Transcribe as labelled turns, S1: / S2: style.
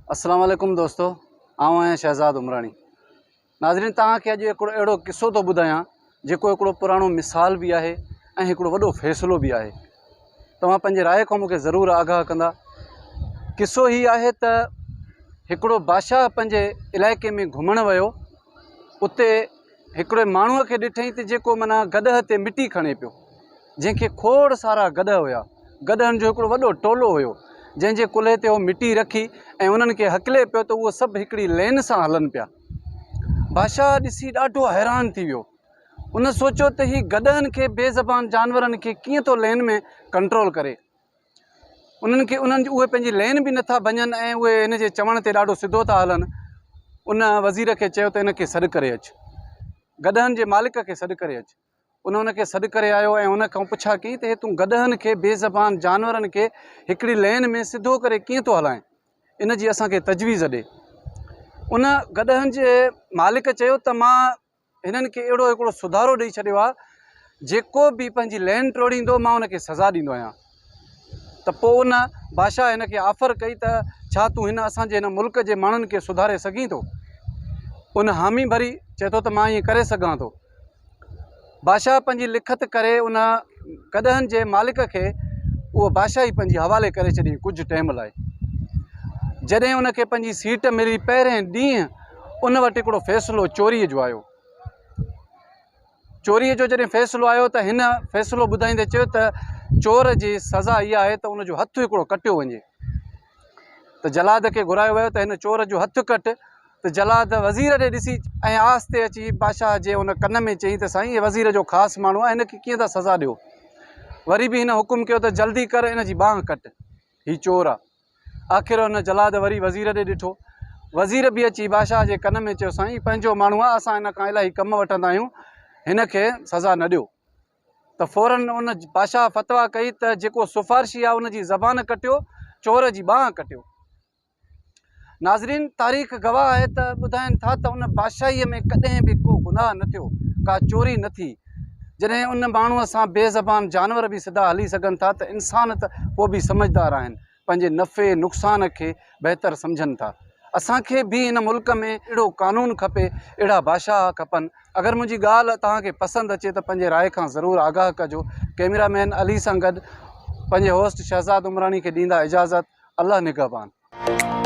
S1: अस्सलाम वालेकुम दोस्तों, आऊँ आहियां शहज़ाद उमरानी। नाज़रीन, तव्हांखे अॼु हिकिड़ो अहिड़ो किस्सो थो ॿुधायां जेको हिकिड़ो पुराणो मिसाल बि आहे ऐं हिकिड़ो वॾो फ़ैसिलो बि आहे। तव्हां पंहिंजे राय खां मूंखे ज़रूरु आगाह कंदा। किस्सो हीउ आहे त हिकिड़ो बादशाह पंहिंजे इलाइक़े में घुमणु वियो। उते हिकिड़े माण्हूअ खे ॾिठईं त जेको माना गॾह ते मिटी खणे पियो, जंहिंखे खोड़ सारा गॾह हुया। गॾहनि जो हिकिड़ो वॾो टोलो हुयो जंहिंजे कुल्हे ते उहो मिटी रखी ऐं उन्हनि खे हकले पियो त उहो सभु हिकिड़ी लेन सां हलनि पिया। बादशाह ॾिसी ॾाढो हैरान थी वियो। उन सोचियो त हीअ गॾहनि खे बेज़बान जानवरनि खे कीअं थो लेन में कंट्रोल करे। उहे पंहिंजी लेन बि नथा भञनि ऐं उहे हिन जे चवण ते ॾाढो सिधो था हलनि। उन वज़ीर खे चयो त हिनखे सॾु करे अचु, गॾहनि जे मालिक खे सॾु करे अचु। उनखे सॾु करे आयो ऐं उन खां पुछा कई त तूं गॾहनि खे बेज़बान जानवरनि खे हिकिड़ी लेन में सिधो करे कीअं थो हलाएं, इन जी असांखे तजवीज़ ॾे। उन गॾहनि जे मालिक चयो त मां हिननि खे अहिड़ो हिकिड़ो सुधारो ॾेई छॾियो आहे, जेको बि पंहिंजी लेन टोड़ींदो मां उनखे सज़ा ॾींदो आहियां। त पोइ उन बादशाह हिन खे ऑफर कई त छा तूं असांजे हिन मुल्क जे माण्हुनि खे सुधारे सघीं थो। उन हामी भरी, चए थो त मां ईअं करे सघां थो। बादशाह पंहिंजी लिखत करे उन गॾहनि जे मालिक खे उहो बादशाही पंहिंजी हवाले करे छॾी कुझु टाइम लाइ। जॾहिं उनखे पंहिंजी सीट मिली पहिरें ॾींहुं उन वटि हिकिड़ो फ़ैसिलो चोरीअ जो आयो। चोरीअ जो जॾहिं फ़ैसिलो आयो त हिन फ़ैसिलो ॿुधाईंदे चयो त चोर जी सज़ा इहा आहे त उनजो हथु हिकिड़ो कटियो वञे। त जलाद खे घुरायो वियो त हिन चोर जो हथु कट। त जलाद वज़ीर ॾे ॾिसी ऐं आस्ते अची बादशाह जे उन कन में चई त साईं, हीअ वज़ीर जो ख़ासि माण्हू आहे, हिनखे कीअं था सज़ा ॾियो। वरी बि हिन हुकुम कयो त जल्दी कर, हिन जी बांह कट, हीउ चोर आहे। आख़िर हुन जलाद वरी वज़ीर ॾे ॾिठो। वज़ीर बि अची बादशाह जे कन में चयो, साईं पंहिंजो माण्हू आहे, असां हिन खां इलाही कमु वठंदा आहियूं, हिनखे सज़ा न ॾियो। त फ़ौरन उन बादशाह फ़तवा कई त जेको सिफ़ारिशी आहे उनजी ज़बान कटियो, चोर जी बांह कटियो। नाज़रीन, तारीख़ गवाह आहे त ॿुधाइनि था त उन बादशाहीअ में कॾहिं बि को गुनाह न थियो, का चोरी न थी। जॾहिं उन माण्हूअ सां बेज़बान जानवर बि सिधा हली सघनि था त इंसान त पोइ बि समझदार आहिनि, पंहिंजे नफ़े नुक़सान खे बहितर सम्झनि था। असांखे बि हिन मुल्क में अहिड़ो कानून खपे, अहिड़ा बादशाह खपनि। अगरि मुंहिंजी ॻाल्हि तव्हांखे पसंदि अचे त पंहिंजे राय खां ज़रूरु आगाह कजो। कैमरामैन अली सां गॾु पंहिंजे होस्ट शहज़ाद उमरानी खे ॾींदा इजाज़त। अल्लाह निगहबान।